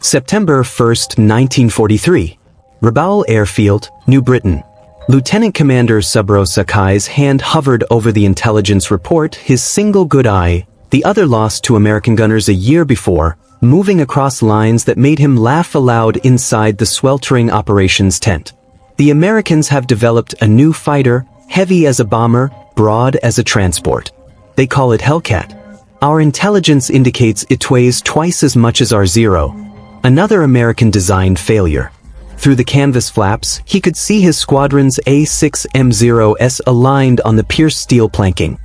September 1, 1943. Rabaul Airfield, New Britain. Lieutenant Commander Saburo Sakai's hand hovered over the intelligence report, his single good eye, the other lost to American gunners a year before, moving across lines that made him laugh aloud inside the sweltering operations tent. The Americans have developed a new fighter, heavy as a bomber, broad as a transport. They call it Hellcat. Our intelligence indicates it weighs twice as much as our Zero. Another American-designed failure. Through the canvas flaps, he could see his squadron's A6M0s aligned on the pierced steel planking.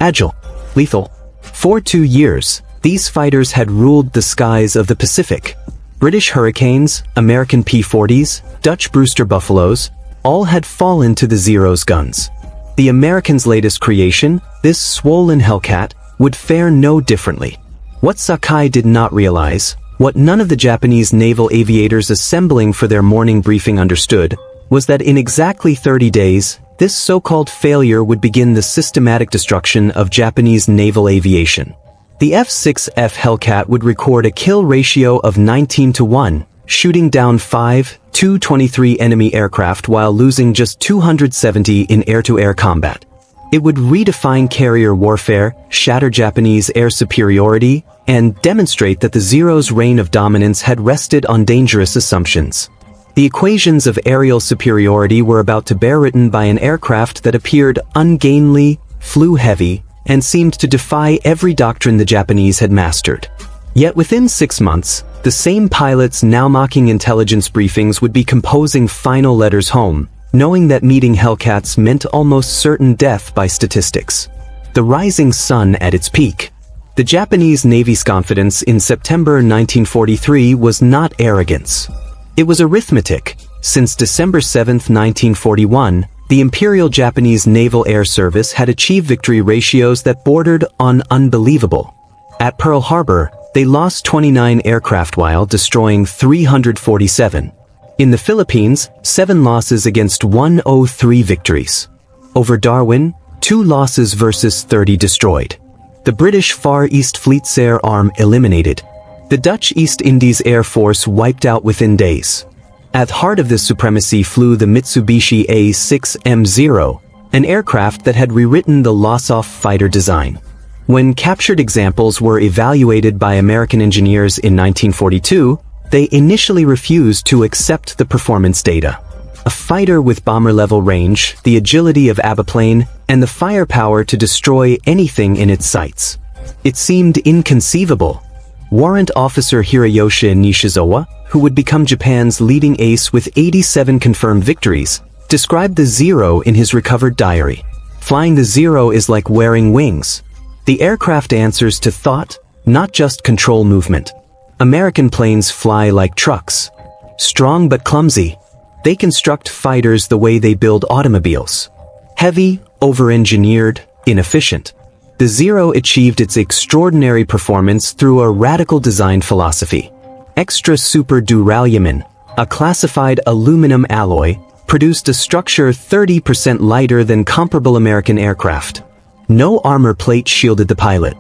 Agile. Lethal. For 2 years, these fighters had ruled the skies of the Pacific. British Hurricanes, American P-40s, Dutch Brewster Buffaloes, all had fallen to the Zero's guns. The Americans' latest creation, this swollen Hellcat, would fare no differently. What Sakai did not realize, what none of the Japanese naval aviators assembling for their morning briefing understood, was that in exactly 30 days, this so-called failure would begin the systematic destruction of Japanese naval aviation. The F6F Hellcat would record a kill ratio of 19-1, shooting down 5 Tu-23 enemy aircraft while losing just 270 in air-to-air combat. It would redefine carrier warfare, shatter Japanese air superiority, and demonstrate that the Zero's reign of dominance had rested on dangerous assumptions. The equations of aerial superiority were about to bear written by an aircraft that appeared ungainly, flew heavy, and seemed to defy every doctrine the Japanese had mastered. Yet within 6 months, the same pilots now mocking intelligence briefings would be composing final letters home, knowing that meeting Hellcats meant almost certain death by statistics. The rising sun at its peak. The Japanese Navy's confidence in September 1943 was not arrogance. It was arithmetic. Since December 7, 1941, the Imperial Japanese Naval Air Service had achieved victory ratios that bordered on unbelievable. At Pearl Harbor, they lost 29 aircraft while destroying 347. In the Philippines, 7 losses against 103 victories. Over Darwin, 2 losses versus 30 destroyed. The British Far East Fleet's air arm eliminated. The Dutch East Indies Air Force wiped out within days. At the heart of this supremacy flew the Mitsubishi A6M0, an aircraft that had rewritten the Lossoff fighter design. When captured examples were evaluated by American engineers in 1942, they initially refused to accept the performance data. A fighter with bomber-level range, the agility of aviplane, and the firepower to destroy anything in its sights. It seemed inconceivable. Warrant Officer Hiroyoshi Nishizawa, who would become Japan's leading ace with 87 confirmed victories, described the Zero in his recovered diary. Flying the Zero is like wearing wings. The aircraft answers to thought, not just control movement. American planes fly like trucks. Strong but clumsy. They construct fighters the way they build automobiles. Heavy, over-engineered, inefficient. The Zero achieved its extraordinary performance through a radical design philosophy. Extra Super Duralumin, a classified aluminum alloy, produced a structure 30% lighter than comparable American aircraft. No armor plate shielded the pilot.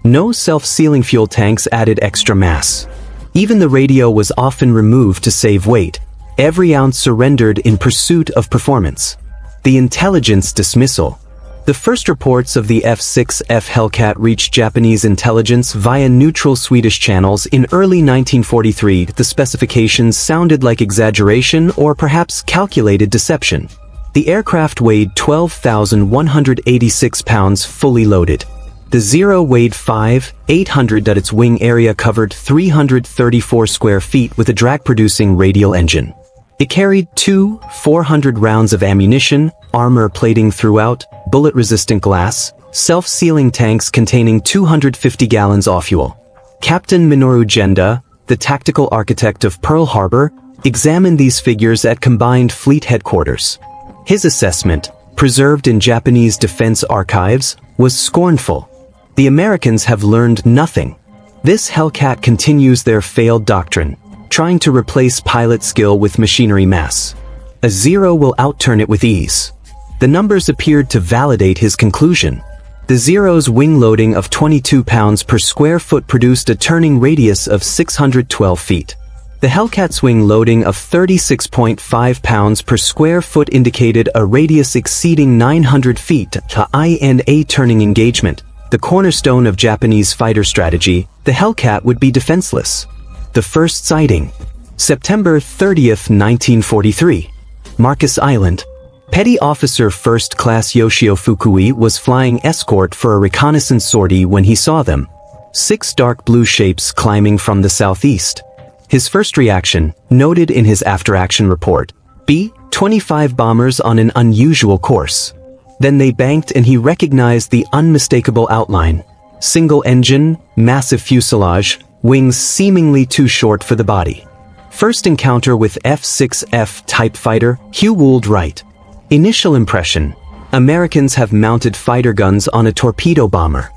No self-sealing fuel tanks added extra mass. Even the radio was often removed to save weight. Every ounce surrendered in pursuit of performance. The intelligence dismissal. The first reports of the F6F Hellcat reached Japanese intelligence via neutral Swedish channels in early 1943. The specifications sounded like exaggeration or perhaps calculated deception. The aircraft weighed 12,186 pounds fully loaded. The Zero weighed 5,800. Its wing area covered 334 square feet with a drag-producing radial engine. It carried 2 400 rounds of ammunition, armor plating throughout, bullet-resistant glass, self-sealing tanks containing 250 gallons of fuel. Captain Minoru Genda, the tactical architect of Pearl Harbor, examined these figures at Combined Fleet Headquarters. His assessment, preserved in Japanese defense archives, was scornful. The Americans have learned nothing. This Hellcat continues their failed doctrine, trying to replace pilot skill with machinery mass. A Zero will outturn it with ease. The numbers appeared to validate his conclusion. The Zero's wing loading of 22 pounds per square foot produced a turning radius of 612 feet. The Hellcat's wing loading of 36.5 pounds per square foot indicated a radius exceeding 900 feet. A turning engagement, the cornerstone of Japanese fighter strategy, the Hellcat would be defenseless. The first sighting. September 30th, 1943. Marcus Island. Petty Officer First Class Yoshio Fukui was flying escort for a reconnaissance sortie when he saw them. 6 dark blue shapes climbing from the southeast. His first reaction, noted in his after-action report, B-25 bombers on an unusual course. Then they banked and he recognized the unmistakable outline. Single engine, massive fuselage, wings seemingly too short for the body. First encounter with F6F type fighter, Hugh Would Wright. Initial impression: Americans have mounted fighter guns on a torpedo bomber.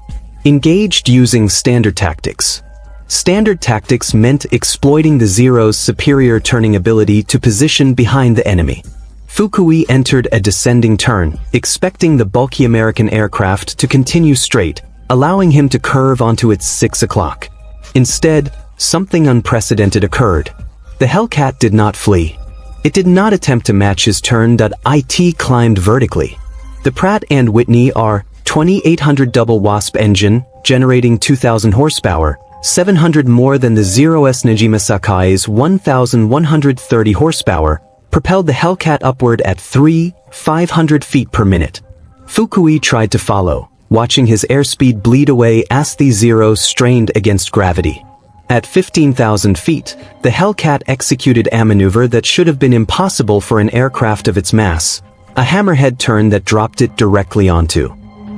Engaged using standard tactics. Standard tactics meant exploiting the Zero's superior turning ability to position behind the enemy. Fukui entered a descending turn, expecting the bulky American aircraft to continue straight, allowing him to curve onto its 6 o'clock. Instead, something unprecedented occurred. The Hellcat did not flee. It did not attempt to match his turn. It climbed vertically. The Pratt & Whitney R-2800 double Wasp engine, generating 2,000 horsepower, 700 more than the Zero's Nejima Sakai's 1,130 horsepower, propelled the Hellcat upward at 3,500 feet per minute. Fukui tried to follow, watching his airspeed bleed away as the Zero strained against gravity. At 15,000 feet, the Hellcat executed a maneuver that should have been impossible for an aircraft of its mass, a hammerhead turn that dropped it directly onto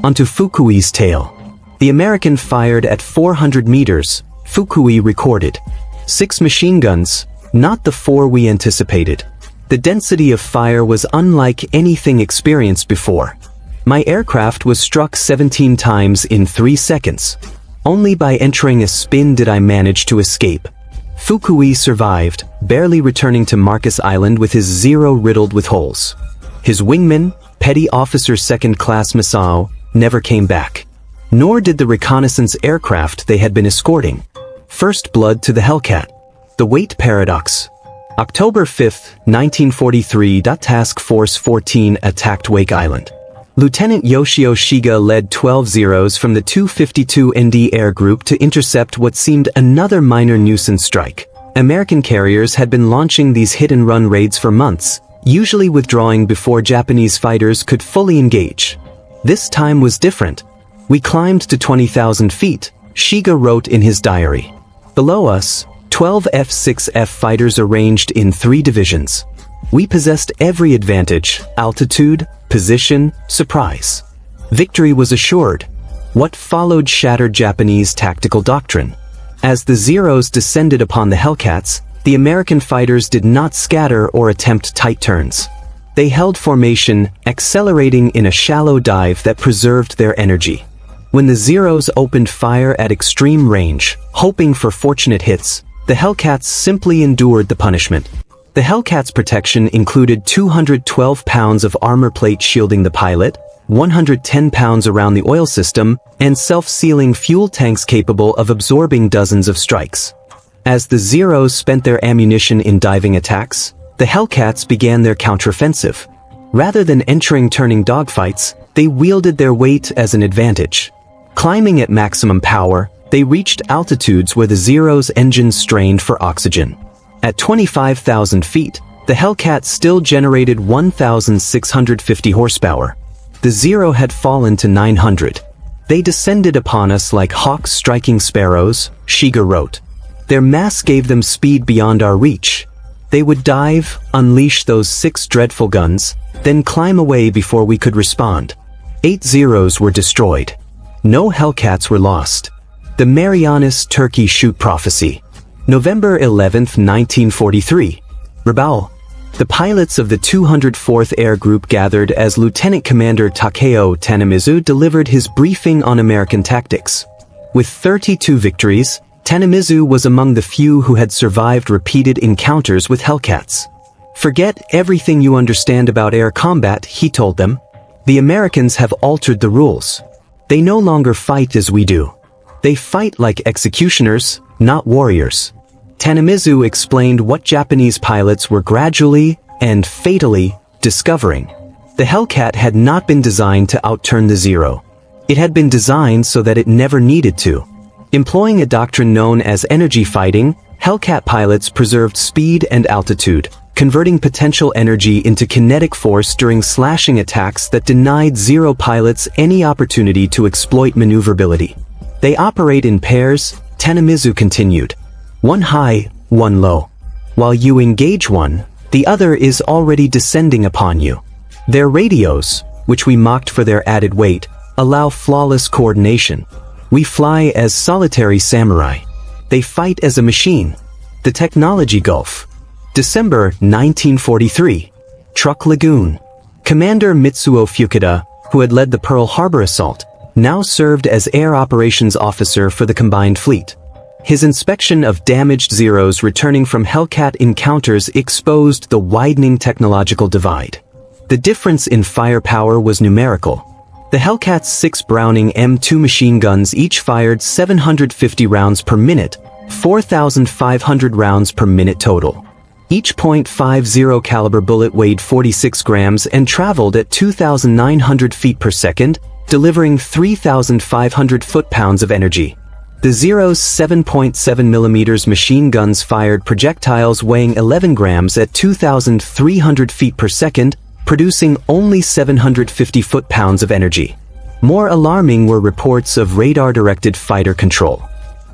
Fukui's tail. The American fired at 400 meters, Fukui recorded. 6 machine guns, not the 4 we anticipated. The density of fire was unlike anything experienced before. My aircraft was struck 17 times in 3 seconds. Only by entering a spin did I manage to escape. Fukui survived, barely returning to Marcus Island with his Zero riddled with holes. His wingman, Petty Officer Second Class Masao, never came back. Nor did the reconnaissance aircraft they had been escorting. First blood to the Hellcat. The weight paradox. October 5th, 1943. Task Force 14 attacked Wake Island. Lieutenant Yoshio Shiga led 12 Zeros from the 252 ND Air Group to intercept what seemed another minor nuisance strike. American carriers had been launching these hit-and-run raids for months, usually withdrawing before Japanese fighters could fully engage. This time was different. We climbed to 20,000 feet, Shiga wrote in his diary. Below us, 12 F6F fighters arranged in 3 divisions. We possessed every advantage: altitude, position, surprise. Victory was assured. What followed shattered Japanese tactical doctrine. As the Zeros descended upon the Hellcats, the American fighters did not scatter or attempt tight turns. They held formation, accelerating in a shallow dive that preserved their energy. When the Zeros opened fire at extreme range, hoping for fortunate hits, the Hellcats simply endured the punishment. The Hellcat's protection included 212 pounds of armor plate shielding the pilot, 110 pounds around the oil system, and self-sealing fuel tanks capable of absorbing dozens of strikes. As the Zeros spent their ammunition in diving attacks, the Hellcats began their counteroffensive. Rather than entering turning dogfights, they wielded their weight as an advantage. Climbing at maximum power, they reached altitudes where the Zero's engines strained for oxygen. At 25,000 feet, the Hellcat still generated 1,650 horsepower. The Zero had fallen to 900. They descended upon us like hawks striking sparrows, Shiga wrote. Their mass gave them speed beyond our reach. They would dive, unleash those 6 dreadful guns, then climb away before we could respond. 8 Zeros were destroyed. No Hellcats were lost. The Marianas Turkey Shoot Prophecy. November 11, 1943. Rabaul. The pilots of the 204th Air Group gathered as Lieutenant Commander Takeo Tanamizu delivered his briefing on American tactics. With 32 victories, Tanamizu was among the few who had survived repeated encounters with Hellcats. Forget everything you understand about air combat, he told them. The Americans have altered the rules. They no longer fight as we do. They fight like executioners, not warriors. Tanemizu explained what Japanese pilots were gradually and fatally discovering. The Hellcat had not been designed to outturn the Zero. It had been designed so that it never needed to. Employing a doctrine known as energy fighting, Hellcat pilots preserved speed and altitude, converting potential energy into kinetic force during slashing attacks that denied Zero pilots any opportunity to exploit maneuverability. They operate in pairs, Tanemizu continued. One high, one low. While you engage one, the other is already descending upon you. Their radios, which we mocked for their added weight, allow flawless coordination. We fly as solitary samurai. They fight as a machine. The technology gulf. December 1943. Truck Lagoon. Commander Mitsuo Fukuda, who had led the Pearl Harbor assault, now served as air operations officer for the combined fleet. His inspection of damaged Zeros returning from Hellcat encounters exposed the widening technological divide. The difference in firepower was numerical. The Hellcat's 6 Browning M2 machine guns each fired 750 rounds per minute, 4,500 rounds per minute total. Each .50 caliber bullet weighed 46 grams and traveled at 2,900 feet per second, delivering 3,500 foot-pounds of energy. The Zero's 7.7mm machine guns fired projectiles weighing 11 grams at 2,300 feet per second, producing only 750 foot-pounds of energy. More alarming were reports of radar-directed fighter control.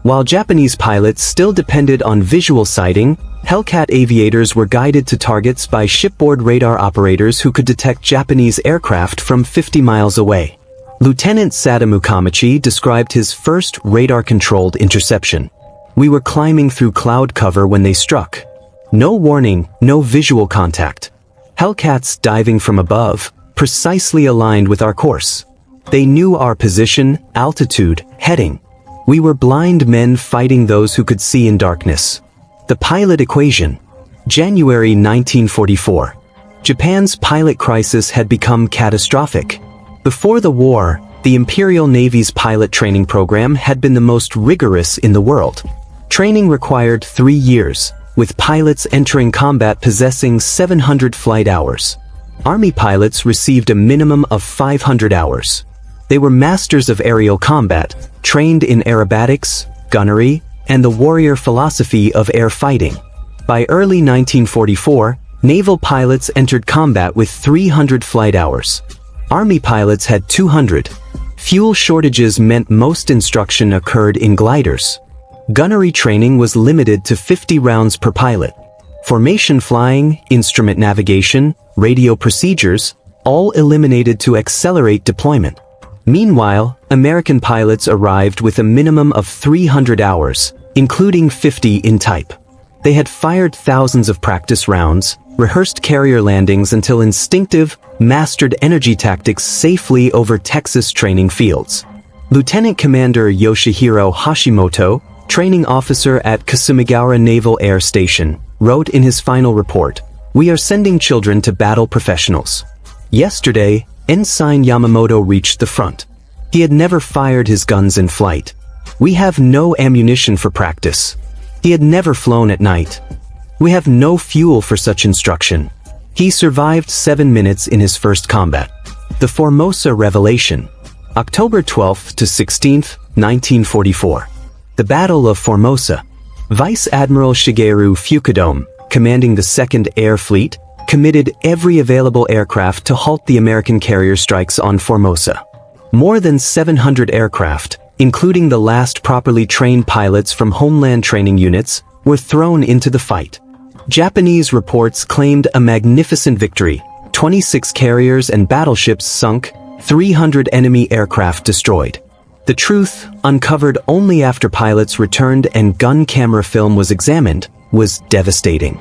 While Japanese pilots still depended on visual sighting, Hellcat aviators were guided to targets by shipboard radar operators who could detect Japanese aircraft from 50 miles away. Lieutenant Sadamu Kamichi described his first radar-controlled interception. We were climbing through cloud cover when they struck. No warning, no visual contact. Hellcats diving from above, precisely aligned with our course. They knew our position, altitude, heading. We were blind men fighting those who could see in darkness. The pilot equation. January 1944. Japan's pilot crisis had become catastrophic. Before the war, the Imperial Navy's pilot training program had been the most rigorous in the world. Training required 3 years, with pilots entering combat possessing 700 flight hours. Army pilots received a minimum of 500 hours. They were masters of aerial combat, trained in aerobatics, gunnery, and the warrior philosophy of air fighting. By early 1944, naval pilots entered combat with 300 flight hours. Army pilots had 200. Fuel shortages meant most instruction occurred in gliders. Gunnery training was limited to 50 rounds per pilot. Formation flying, instrument navigation, radio procedures, all eliminated to accelerate deployment. Meanwhile, American pilots arrived with a minimum of 300 hours, including 50 in type. They had fired thousands of practice rounds, rehearsed carrier landings until instinctive, mastered energy tactics safely over Texas training fields. Lieutenant Commander Yoshihiro Hashimoto, training officer at Kasumigaura Naval Air Station, wrote in his final report, "We are sending children to battle professionals." Yesterday, Ensign Yamamoto reached the front. He had never fired his guns in flight. "We have no ammunition for practice." He had never flown at night. "We have no fuel for such instruction." He survived 7 minutes in his first combat. The Formosa Revelation. October 12th to 16th, 1944. The Battle of Formosa. Vice Admiral Shigeru Fukudome, commanding the 2nd Air Fleet, committed every available aircraft to halt the American carrier strikes on Formosa. More than 700 aircraft, including the last properly trained pilots from homeland training units, were thrown into the fight. Japanese reports claimed a magnificent victory. 26 carriers and battleships sunk, 300 enemy aircraft destroyed. The truth, uncovered only after pilots returned and gun camera film was examined, was devastating.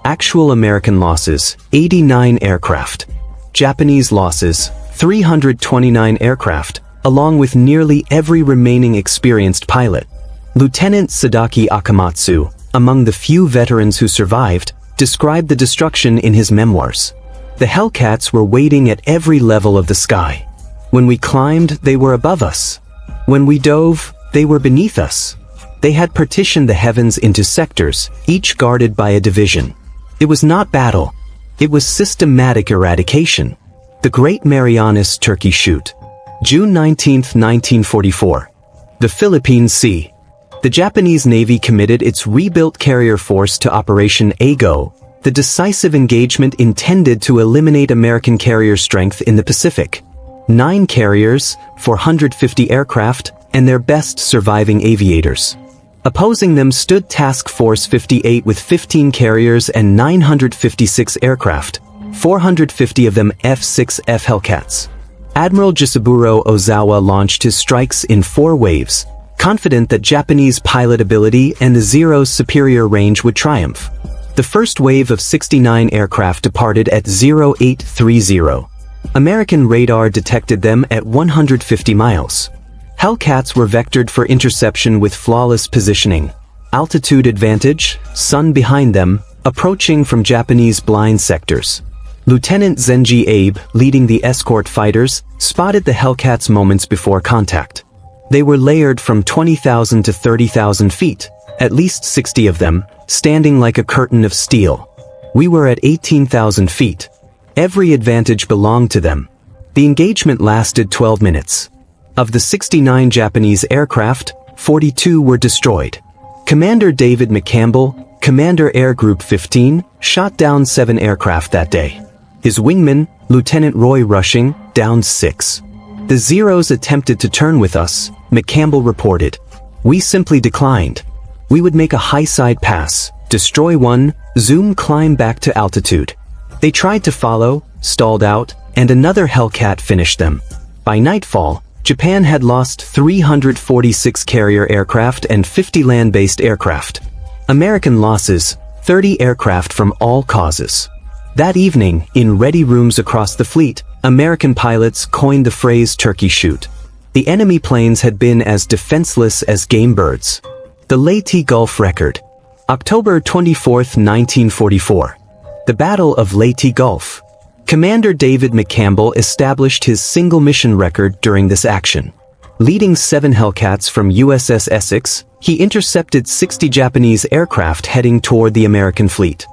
Actual American losses, 89 aircraft. Japanese losses, 329 aircraft, along with nearly every remaining experienced pilot. Lieutenant Sadaki Akamatsu, among the few veterans who survived, described the destruction in his memoirs. The Hellcats were waiting at every level of the sky. When we climbed, they were above us. When we dove, they were beneath us. They had partitioned the heavens into sectors, each guarded by a division. It was not battle. It was systematic eradication. The Great Marianas Turkey Shoot. June 19, 1944. The Philippine Sea. The Japanese Navy committed its rebuilt carrier force to Operation AGO, the decisive engagement intended to eliminate American carrier strength in the Pacific. 9 carriers, 450 aircraft, and their best surviving aviators. Opposing them stood Task Force 58 with 15 carriers and 956 aircraft, 450 of them F6F Hellcats. Admiral Saburo Ozawa launched his strikes in 4 waves, confident that Japanese pilot ability and the Zero's superior range would triumph. The first wave of 69 aircraft departed at 0830. American radar detected them at 150 miles. Hellcats were vectored for interception with flawless positioning. Altitude advantage, sun behind them, approaching from Japanese blind sectors. Lieutenant Zenji Abe, leading the escort fighters, spotted the Hellcats moments before contact. They were layered from 20,000 to 30,000 feet, at least 60 of them, standing like a curtain of steel. We were at 18,000 feet. Every advantage belonged to them. The engagement lasted 12 minutes. Of the 69 Japanese aircraft, 42 were destroyed. Commander David McCampbell, Commander Air Group 15, shot down 7 aircraft that day. His wingman, Lieutenant Roy Rushing, downed 6. The Zeros attempted to turn with us, McCampbell reported. We simply declined. We would make a high-side pass, destroy one, zoom climb back to altitude. They tried to follow, stalled out, and another Hellcat finished them. By nightfall, Japan had lost 346 carrier aircraft and 50 land-based aircraft. American losses, 30 aircraft from all causes. That evening, in ready rooms across the fleet, American pilots coined the phrase turkey shoot. The enemy planes had been as defenseless as game birds. The Leyte Gulf Record. October 24, 1944. The Battle of Leyte Gulf. Commander David McCampbell established his single mission record during this action. Leading 7 Hellcats from USS Essex, he intercepted 60 Japanese aircraft heading toward the American fleet.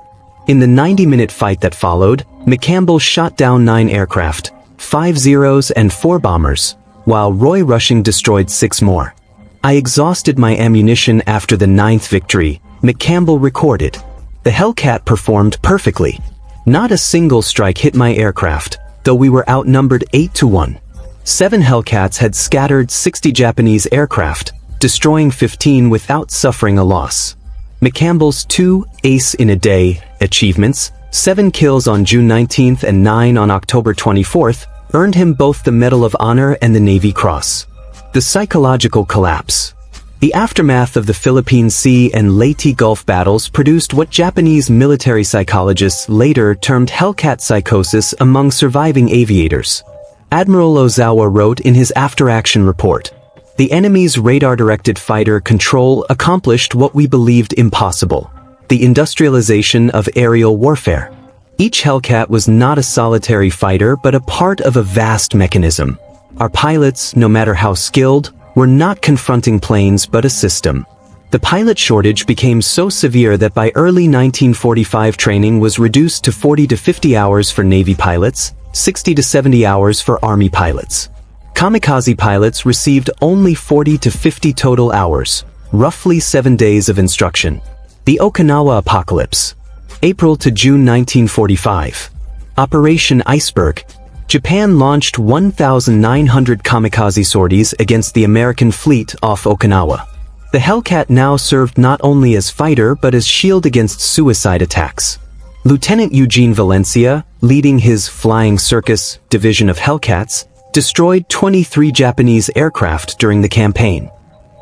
In the 90-minute fight that followed, McCampbell shot down 9 aircraft, 5 Zeros and 4 bombers, while Roy Rushing destroyed 6 more. I exhausted my ammunition after the 9th victory, McCampbell recorded. The Hellcat performed perfectly. Not a single strike hit my aircraft, though we were outnumbered 8-1. 7 Hellcats had scattered 60 Japanese aircraft, destroying 15 without suffering a loss. McCampbell's 2 Ace in a Day achievements, 7 kills on June 19 and 9 on October 24, earned him both the Medal of Honor and the Navy Cross. The psychological collapse. The aftermath of the Philippine Sea and Leyte Gulf battles produced what Japanese military psychologists later termed Hellcat psychosis among surviving aviators. Admiral Ozawa wrote in his after-action report, "The enemy's radar-directed fighter control accomplished what we believed impossible, the industrialization of aerial warfare. Each Hellcat was not a solitary fighter but a part of a vast mechanism. Our pilots, no matter how skilled, were not confronting planes but a system." The pilot shortage became so severe that by early 1945 training was reduced to 40 to 50 hours for Navy pilots, 60 to 70 hours for Army pilots. Kamikaze pilots received only 40 to 50 total hours, roughly 7 days of instruction. The Okinawa Apocalypse. April to June 1945. Operation Iceberg. Japan launched 1,900 kamikaze sorties against the American fleet off Okinawa. The Hellcat now served not only as fighter but as shield against suicide attacks. Lieutenant Eugene Valencia, leading his Flying Circus division of Hellcats, destroyed 23 Japanese aircraft during the campaign.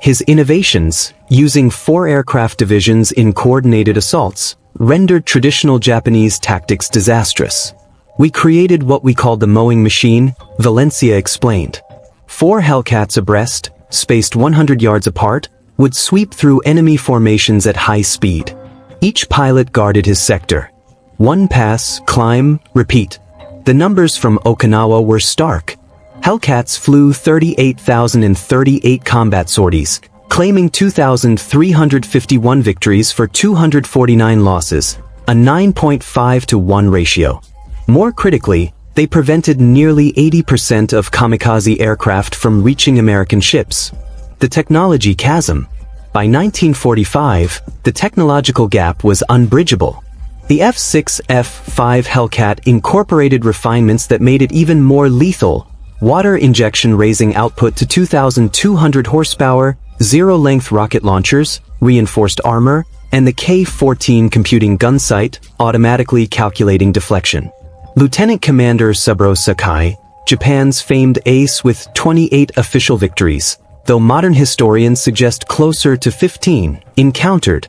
His innovations, using 4 aircraft divisions in coordinated assaults, rendered traditional Japanese tactics disastrous. "We created what we called the mowing machine," Valencia explained. 4 Hellcats abreast, spaced 100 yards apart, would sweep through enemy formations at high speed. Each pilot guarded his sector. 1 pass, climb, repeat. The numbers from Okinawa were stark. Hellcats flew 38,038 combat sorties, claiming 2,351 victories for 249 losses, a 9.5 to 1 ratio. More critically, they prevented nearly 80% of kamikaze aircraft from reaching American ships. The technology chasm. By 1945, the technological gap was unbridgeable. The F6F Hellcat incorporated refinements that made it even more lethal: water injection raising output to 2,200 horsepower, zero-length rocket launchers, reinforced armor, and the K-14 computing gun sight, automatically calculating deflection. Lieutenant Commander Saburo Sakai, Japan's famed ace with 28 official victories, though modern historians suggest closer to 15, encountered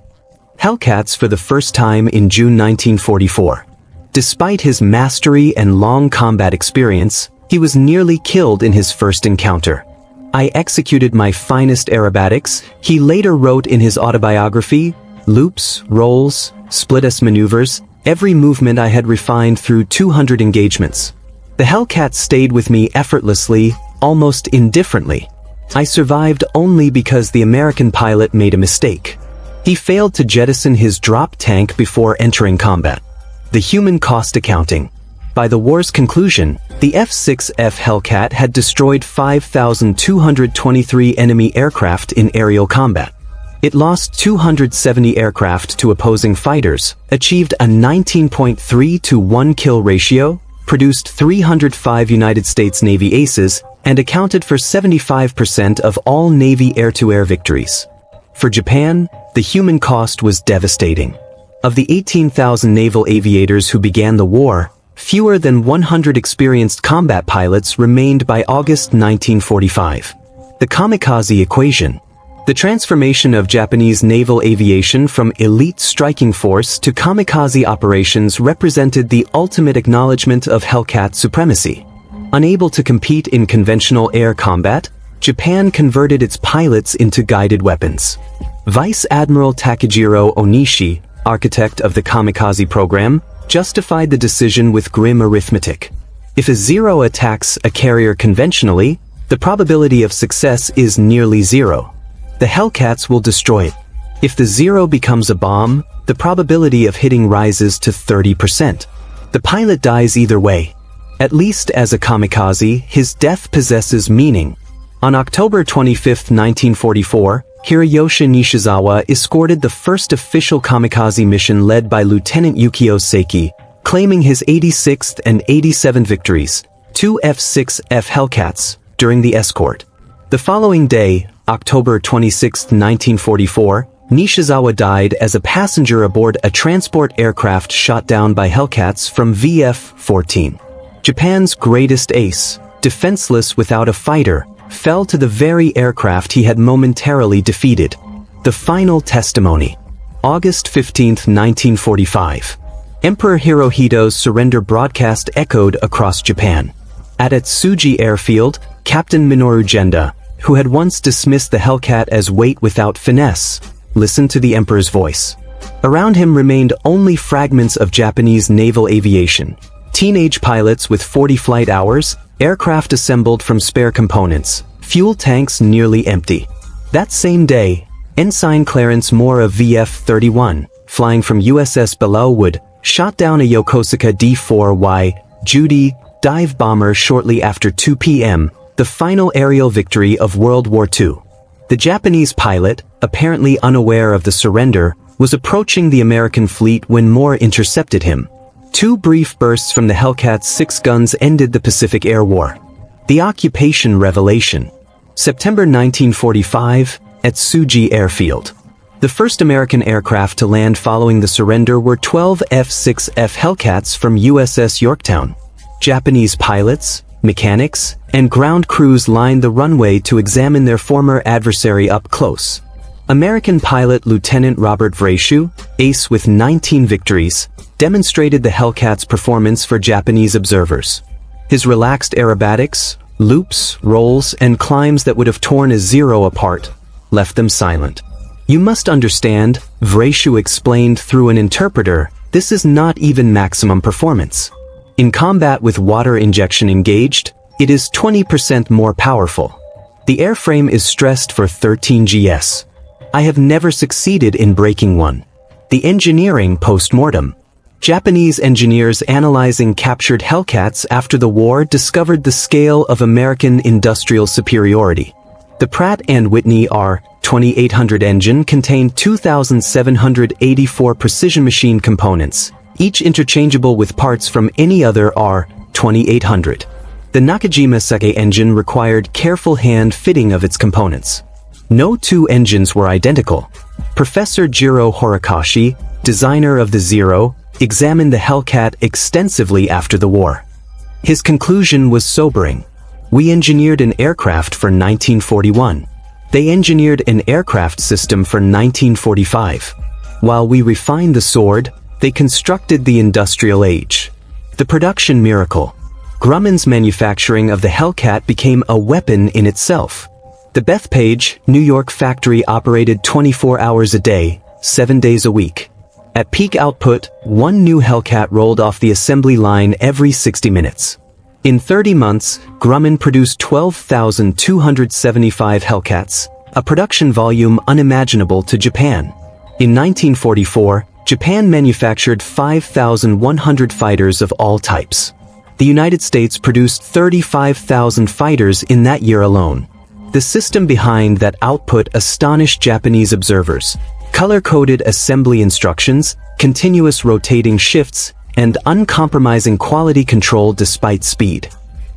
Hellcats for the first time in June 1944. Despite his mastery and long combat experience, he was nearly killed in his first encounter. "I executed my finest aerobatics," he later wrote in his autobiography, "loops, rolls, split-S maneuvers, every movement I had refined through 200 engagements. The Hellcat stayed with me effortlessly, almost indifferently. I survived only because the American pilot made a mistake. He failed to jettison his drop tank before entering combat." The human cost accounting. By the war's conclusion, the F6F Hellcat had destroyed 5,223 enemy aircraft in aerial combat. It lost 270 aircraft to opposing fighters, achieved a 19.3 to 1 kill ratio, produced 305 United States Navy aces, and accounted for 75% of all Navy air-to-air victories. For Japan, the human cost was devastating. Of the 18,000 naval aviators who began the war, fewer than 100 experienced combat pilots remained by August 1945. The kamikaze equation. The transformation of Japanese naval aviation from elite striking force to kamikaze operations represented the ultimate acknowledgement of Hellcat supremacy. Unable to compete in conventional air combat, Japan converted its pilots into guided weapons. Vice Admiral Takejiro Onishi, architect of the kamikaze program, justified the decision with grim arithmetic. If a Zero attacks a carrier conventionally, the probability of success is nearly zero. The Hellcats will destroy it. If the Zero becomes a bomb, the probability of hitting rises to 30%. The pilot dies either way. At least as a kamikaze, his death possesses meaning. On October 25, 1944, Hiroyoshi Nishizawa escorted the first official kamikaze mission led by Lieutenant Yukio Seiki, claiming his 86th and 87th victories, 2 F6F Hellcats, during the escort. The following day, October 26, 1944, Nishizawa died as a passenger aboard a transport aircraft shot down by Hellcats from VF-14. Japan's greatest ace, defenseless without a fighter, fell to the very aircraft he had momentarily defeated. The final testimony. August 15, 1945. Emperor Hirohito's surrender broadcast echoed across Japan. At Atsugi airfield, Captain Minoru Genda, who had once dismissed the Hellcat as weight without finesse, listened to the emperor's voice. Around him remained only fragments of Japanese naval aviation. Teenage pilots with 40 flight hours, aircraft assembled from spare components, fuel tanks nearly empty. That same day, Ensign Clarence Moore of VF-31, flying from USS Bellwood, shot down a Yokosuka D-4Y Judy dive bomber shortly after 2 p.m., the final aerial victory of World War II. The Japanese pilot, apparently unaware of the surrender, was approaching the American fleet when Moore intercepted him. 2 brief bursts from the Hellcat's 6 guns ended the Pacific Air War. The occupation revelation. September 1945, at Atsugi Airfield. The first American aircraft to land following the surrender were 12 F6F Hellcats from USS Yorktown. Japanese pilots, mechanics, and ground crews lined the runway to examine their former adversary up close. American pilot Lieutenant Robert Vrashu, ace with 19 victories, demonstrated the Hellcat's performance for Japanese observers. His relaxed aerobatics, loops, rolls, and climbs that would have torn a Zero apart, left them silent. "You must understand," Vrashu explained through an interpreter, "this is not even maximum performance. In combat with water injection engaged, It is 20% more powerful. The airframe is stressed for 13 gs. I have never succeeded in breaking one. The engineering post-mortem. Japanese engineers analyzing captured Hellcats after the war discovered the scale of American industrial superiority. The Pratt & Whitney R-2800 engine contained 2,784 precision machine components, each interchangeable with parts from any other R-2800. The Nakajima Sakai engine required careful hand fitting of its components. No two engines were identical. Professor Jiro Horikoshi, designer of the Zero, examined the Hellcat extensively after the war. His conclusion was sobering. We engineered an aircraft for 1941. They engineered an aircraft system for 1945. While we refined the sword, they constructed the industrial age. The production miracle. Grumman's manufacturing of the Hellcat became a weapon in itself. The Bethpage, New York factory operated 24 hours a day, 7 days a week. At peak output, one new Hellcat rolled off the assembly line every 60 minutes. In 30 months, Grumman produced 12,275 Hellcats, a production volume unimaginable to Japan. In 1944, Japan manufactured 5,100 fighters of all types. The United States produced 35,000 fighters in that year alone. The system behind that output astonished Japanese observers. Color-coded assembly instructions, continuous rotating shifts, and uncompromising quality control despite speed.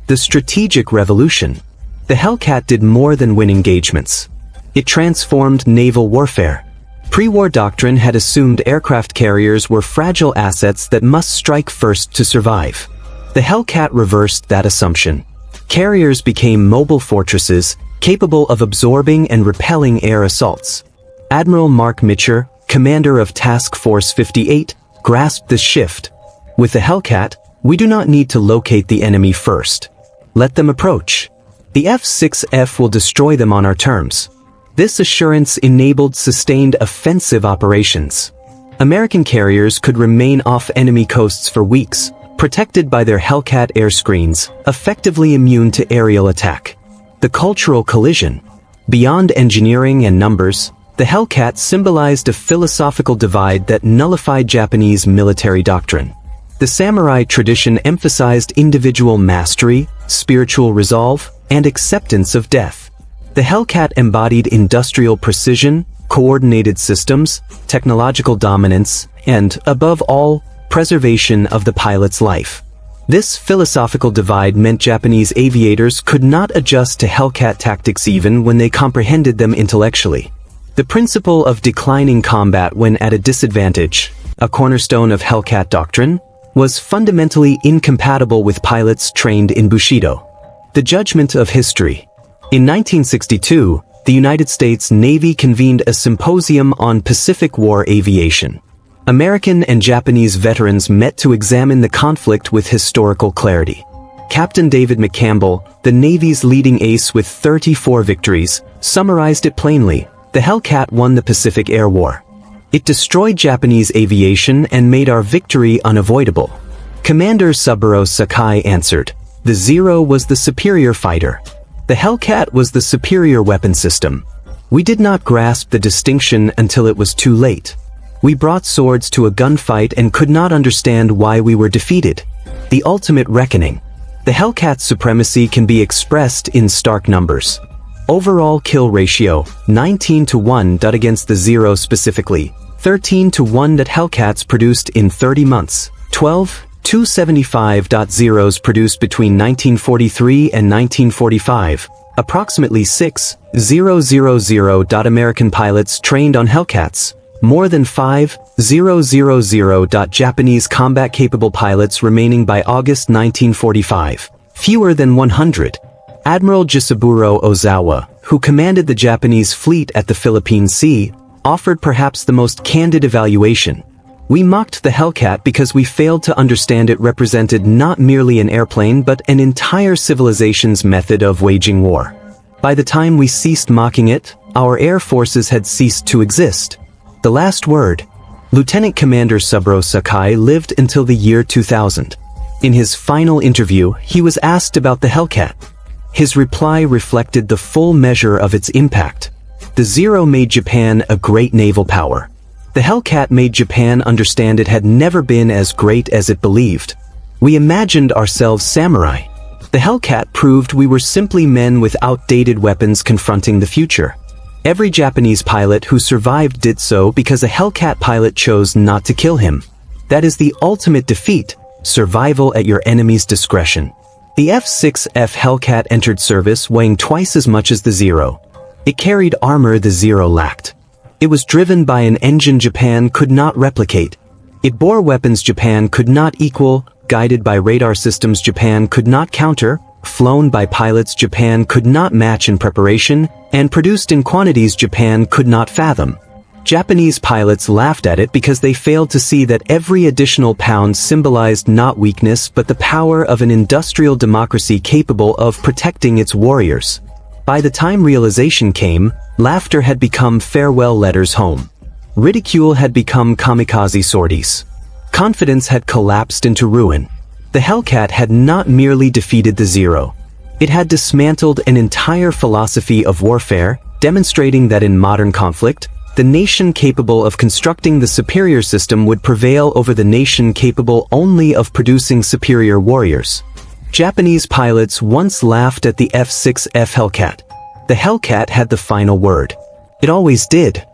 The strategic revolution. The Hellcat did more than win engagements. It transformed naval warfare. Pre-war doctrine had assumed aircraft carriers were fragile assets that must strike first to survive. The Hellcat reversed that assumption. Carriers became mobile fortresses, capable of absorbing and repelling air assaults. Admiral Mark Mitcher, commander of Task Force 58, grasped this shift. With the Hellcat, we do not need to locate the enemy first. Let them approach. The F6F will destroy them on our terms. This assurance enabled sustained offensive operations. American carriers could remain off enemy coasts for weeks, protected by their Hellcat air screens, effectively immune to aerial attack. The cultural collision. Beyond engineering and numbers, the Hellcat symbolized a philosophical divide that nullified Japanese military doctrine. The samurai tradition emphasized individual mastery, spiritual resolve, and acceptance of death. The Hellcat embodied industrial precision, coordinated systems, technological dominance, and, above all, preservation of the pilot's life. This philosophical divide meant Japanese aviators could not adjust to Hellcat tactics even when they comprehended them intellectually. The principle of declining combat when at a disadvantage, a cornerstone of Hellcat doctrine, was fundamentally incompatible with pilots trained in Bushido. The judgment of history. In 1962, the United States Navy convened a symposium on Pacific War aviation. American and Japanese veterans met to examine the conflict with historical clarity. Captain David McCampbell, the Navy's leading ace with 34 victories, summarized it plainly: the Hellcat won the Pacific Air War. It destroyed Japanese aviation and made our victory unavoidable. Commander Saburo Sakai answered, the Zero was the superior fighter. The Hellcat was the superior weapon system. We did not grasp the distinction until it was too late. We brought swords to a gunfight and could not understand why we were defeated. The ultimate reckoning. The Hellcat's supremacy can be expressed in stark numbers. Overall kill ratio, 19-1. Against the Zero specifically, 13-1 that Hellcats produced in 30 months, 12-275. Zeros produced between 1943 and 1945, approximately 6,000. American pilots trained on Hellcats, more than 5,000. Japanese combat-capable pilots remaining by August 1945, fewer than 100. Admiral Saburo Ozawa, who commanded the Japanese fleet at the Philippine Sea, offered perhaps the most candid evaluation. We mocked the Hellcat because we failed to understand it represented not merely an airplane but an entire civilization's method of waging war. By the time we ceased mocking it, our air forces had ceased to exist. The last word. Lieutenant Commander Saburo Sakai lived until the year 2000. In his final interview, he was asked about the Hellcat. His reply reflected the full measure of its impact. The Zero made Japan a great naval power. The Hellcat made Japan understand it had never been as great as it believed. We imagined ourselves samurai. The Hellcat proved we were simply men with outdated weapons confronting the future. Every Japanese pilot who survived did so because a Hellcat pilot chose not to kill him. That is the ultimate defeat, survival at your enemy's discretion. The F6F Hellcat entered service weighing twice as much as the Zero. It carried armor the Zero lacked. It was driven by an engine Japan could not replicate. It bore weapons Japan could not equal, guided by radar systems Japan could not counter, flown by pilots Japan could not match in preparation, and produced in quantities Japan could not fathom. Japanese pilots laughed at it because they failed to see that every additional pound symbolized not weakness but the power of an industrial democracy capable of protecting its warriors. By the time realization came, laughter had become farewell letters home. Ridicule had become kamikaze sorties. Confidence had collapsed into ruin. The Hellcat had not merely defeated the Zero. It had dismantled an entire philosophy of warfare, demonstrating that in modern conflict, the nation capable of constructing the superior system would prevail over the nation capable only of producing superior warriors. Japanese pilots once laughed at the F6F Hellcat. The Hellcat had the final word. It always did.